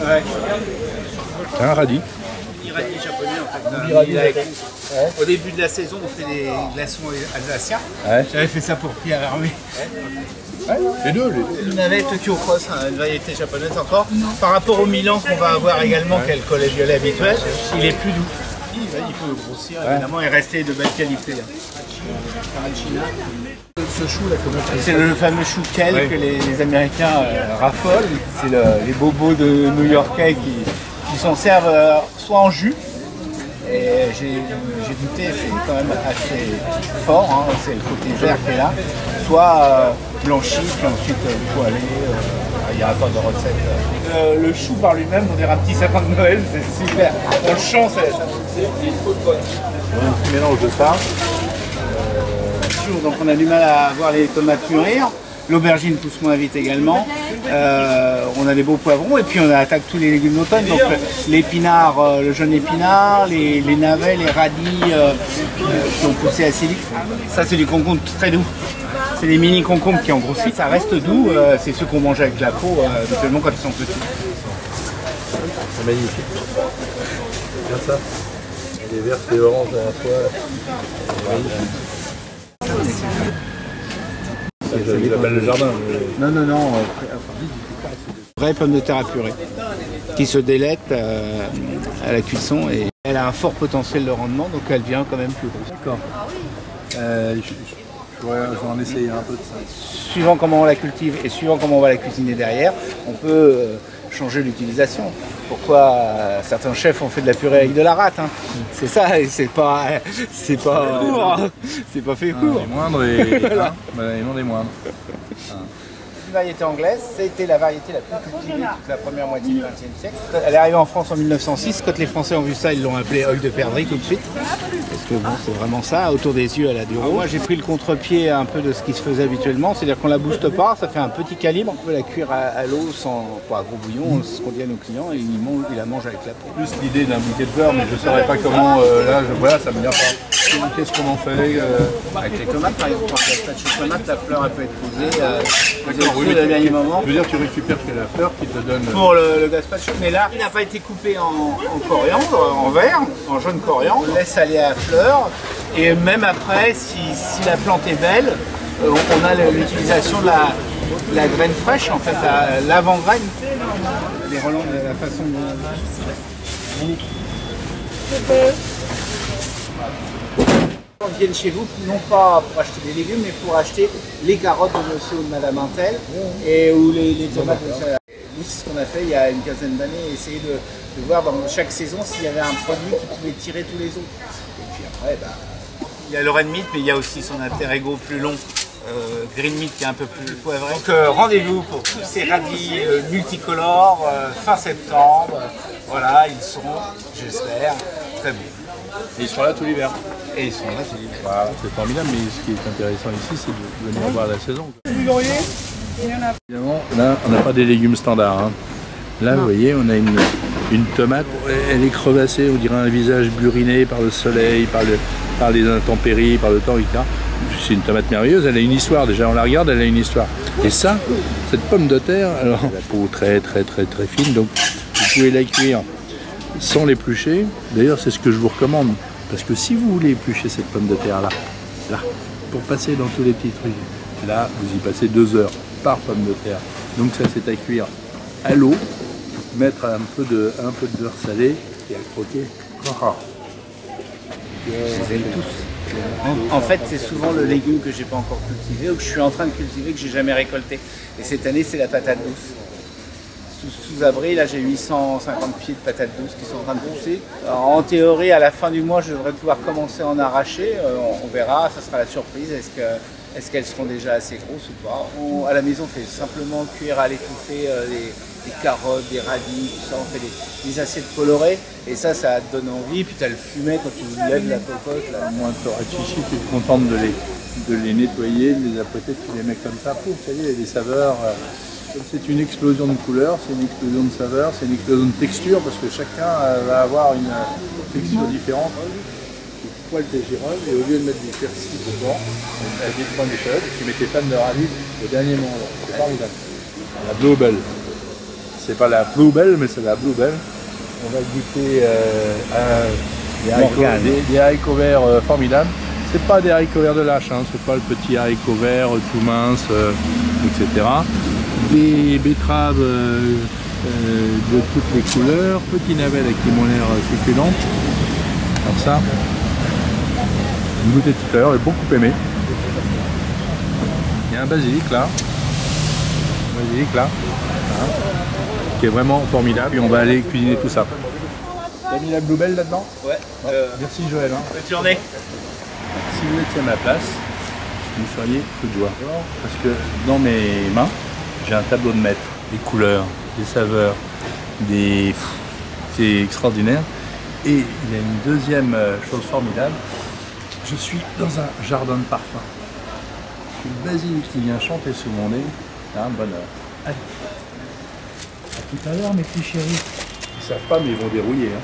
Ouais. C'est un radis. Iradi japonais en fait. Au début de la saison, on fait des glaçons alsaciens. Ouais. J'avais fait ça pour Pierre Hermé. Les deux. Une navette Tokyo Cross, une variété japonaise encore. Par rapport au Milan qu'on va avoir également, qui est le collet violet habituel, il est plus doux. Il peut grossir évidemment et rester de belle qualité. Ce chou là, c'est le fameux chou kale que les Américains raffolent. C'est les bobos de New-Yorkais qui s'en servent soit en jus. Et j'ai goûté, c'est quand même assez fort, hein, c'est le côté vert qui est là, soit blanchi, puis ensuite poêlé, il n'y a pas de recette. Le chou par lui-même, on dirait un petit sapin de Noël, c'est super, on le chante, c'est trop de bonne. Un petit mélange de ça. Donc on a du mal à voir les tomates mûrir. L'aubergine pousse moins vite également. On a des beaux poivrons et puis on attaque tous les légumes d'automne. Donc l'épinard, le jaune épinard, les navets, les radis qui ont poussé assez vite. Ça c'est du concombre très doux. C'est les mini concombres qui ont grossi. Ça reste doux. C'est ceux qu'on mange avec la peau, notamment quand ils sont petits. C'est magnifique. Regarde ça. Les verts et oranges à la fois. Ça s'appelle le jardin. Non. Vraie pomme de terre à purée qui se délète à la cuisson et elle a un fort potentiel de rendement, donc elle devient quand même plus grosse. D'accord. Je vais en essayer un peu de ça. Suivant comment on la cultive et suivant comment on va la cuisiner derrière, on peut changer l'utilisation. Pourquoi certains chefs ont fait de la purée avec de la rate, hein. C'est ça, et c'est pas fait court. Les moindres et, voilà. Et non les moindres. Une variété anglaise, c'était la variété la plus cultivée toute la première moitié du XXe siècle. Elle est arrivée en France en 1906. Quand les Français ont vu ça, ils l'ont appelée œil de perdrix tout de suite. Parce que bon, c'est vraiment ça, autour des yeux, elle a du rose. Moi, j'ai pris le contre-pied un peu de ce qui se faisait habituellement, c'est-à-dire qu'on la booste pas, ça fait un petit calibre. On peut la cuire à l'eau sans pas gros bouillon, c'est ce qu'on dit à nos clients, et ils la mangent avec la peau. Plus l'idée d'un bouquet de beurre, mais je ne saurais pas comment, voilà, ça me vient pas. Qu'est-ce qu'on en fait avec les tomates, par exemple, quand on achète chez tomate, la fleur elle peut être posée. Le dernier moment. Je veux dire, tu récupères que la fleur qui te donne... Pour le gazpacho, mais là, il n'a pas été coupé en coriandre, en vert, en jaune coriandre. On laisse aller à la fleur, et même après, si la plante est belle, on a l'utilisation de la graine fraîche, en fait, l'avant-graine. Les relents de la façon de... On vient chez vous, non pas pour acheter des légumes, mais pour acheter les carottes de monsieur ou de madame Intel et ou les tomates de monsieur. Nous, c'est ce qu'on a fait il y a une quinzaine d'années, essayer de voir dans chaque saison s'il y avait un produit qui pouvait tirer tous les autres. Et puis après, il y a le red meat, mais il y a aussi son alter ego plus long, green meat qui est un peu plus poivré. Donc rendez-vous pour tous ces radis multicolores, fin septembre. Voilà, ils seront, j'espère, très beaux. Et ils seront là tout l'hiver. Et ils sont là, c'est libre. Voilà, c'est formidable, mais ce qui est intéressant ici, c'est de venir voir la saison. Évidemment, là, on n'a pas des légumes standards. Hein. Là, vous voyez, on a une tomate, elle est crevassée, on dirait un visage buriné par le soleil, par les intempéries, par le temps, etc. C'est une tomate merveilleuse, elle a une histoire, déjà on la regarde, elle a une histoire. Et ça, cette pomme de terre, alors, la peau très fine, donc vous pouvez la cuire sans l'éplucher. D'ailleurs, c'est ce que je vous recommande. Parce que si vous voulez éplucher cette pomme de terre là, pour passer dans tous les petits trucs, là, vous y passez 2 heures par pomme de terre. Donc ça, c'est à cuire à l'eau, mettre un peu de beurre salé et à croquer. Je les aime tous. En fait, c'est souvent le légume que j'ai pas encore cultivé ou que je suis en train de cultiver, que j'ai jamais récolté. Et cette année, c'est la patate douce. Sous abri, là j'ai 850 pieds de patates douces qui sont en train de pousser. Alors, en théorie, à la fin du mois, je devrais pouvoir commencer à en arracher. On verra, ça sera la surprise. Est-ce qu'elles seront déjà assez grosses ou pas? À la maison, on fait simplement cuire à l'étouffer des carottes, des radis, tout ça. On fait des assiettes colorées et ça te donne envie. Puis tu as le fumet quand tu lèves la cocotte. Là. Moi, tu auras chichi, tu es contente de les nettoyer, de les apprêter, tu les mets comme ça. Pouf, ça y est, il y a des saveurs. C'est une explosion de couleurs, c'est une explosion de saveurs, c'est une explosion de texture parce que chacun va avoir une texture différente. Tu poêles tes girolles et au lieu de mettre du persil dedans, tu prends des carottes et tu mets tes fans de radis au dernier moment. C'est formidable. La Global. C'est pas la bluebell, mais c'est la bluebell. On va goûter des haricots verts formidables. C'est pas des haricots verts de lâche, hein, c'est pas le petit haricot vert tout mince, etc. Des betteraves de toutes les couleurs, petits navets qui m'ont l'air succulents. Alors ça, j'ai goûté tout à l'heure, j'ai beaucoup aimé. Il y a un basilic là, qui est vraiment formidable et on va aller cuisiner tout ça. T'as mis la bluebell là-dedans? Ouais. Merci Joël. Hein. Bonne journée. Si vous étiez à ma place, vous seriez fou de joie. Parce que dans mes mains, j'ai un tableau de maître, des couleurs, des saveurs, c'est extraordinaire. Et il y a une deuxième chose formidable, je suis dans un jardin de parfum. Le basilic qui vient chanter sous mon nez, c'est un bonheur. Allez, à tout à l'heure mes petits chéris. Ils savent pas mais ils vont dérouiller. Hein.